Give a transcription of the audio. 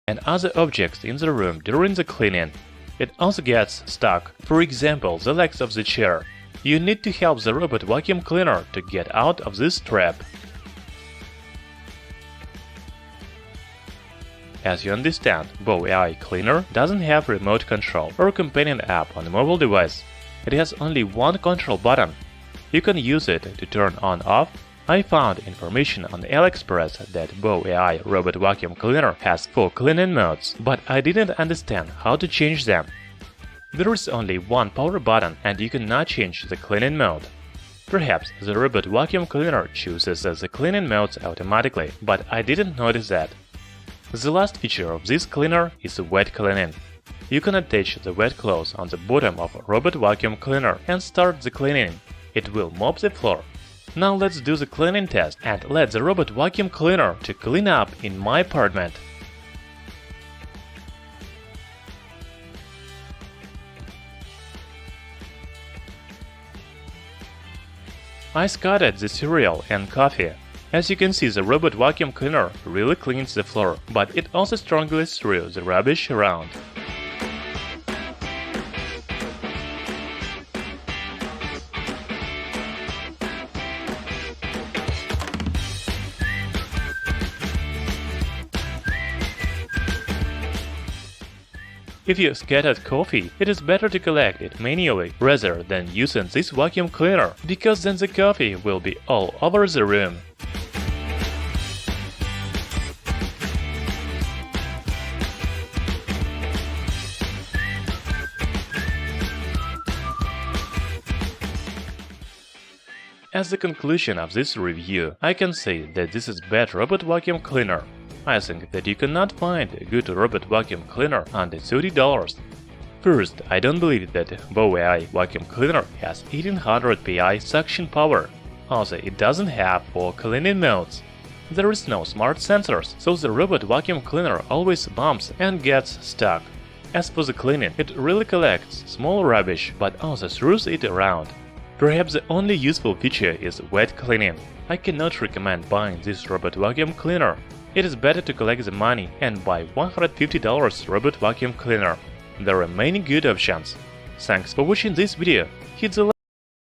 and other objects in the room during the cleaning. It also gets stuck, for example, the legs of the chair. You need to help the robot vacuum cleaner to get out of this trap. As you understand, Bowai cleaner doesn't have remote control or companion app on a mobile device. It has only one control button. You can use it to turn on/off. I found information on AliExpress that Bowai robot vacuum cleaner has 4 cleaning modes, but I didn't understand how to change them. There is only one power button and you cannot change the cleaning mode. Perhaps the robot vacuum cleaner chooses the cleaning modes automatically, but I didn't notice that. The last feature of this cleaner is wet cleaning. You can attach the wet clothes on the bottom of a robot vacuum cleaner and start the cleaning. It will mop the floor. Now let's do the cleaning test and let the robot vacuum cleaner to clean up in my apartment. I scattered the cereal and coffee. As you can see, the robot vacuum cleaner really cleans the floor, but it also strongly threw the rubbish around. If you scattered coffee, it is better to collect it manually rather than using this vacuum cleaner, because then the coffee will be all over the room. As the conclusion of this review, I can say that this is bad robot vacuum cleaner. I think that you cannot find a good robot vacuum cleaner under $30. First, I don't believe that Bowai vacuum cleaner has 1800 PI suction power. Also, it doesn't have 4 cleaning modes. There is no smart sensors, so the robot vacuum cleaner always bumps and gets stuck. As for the cleaning, it really collects small rubbish, but also throws it around. Perhaps the only useful feature is wet cleaning. I cannot recommend buying this robot vacuum cleaner. It is better to collect the money and buy $150 robot vacuum cleaner. There are many good options. Thanks for watching this video. Hit the like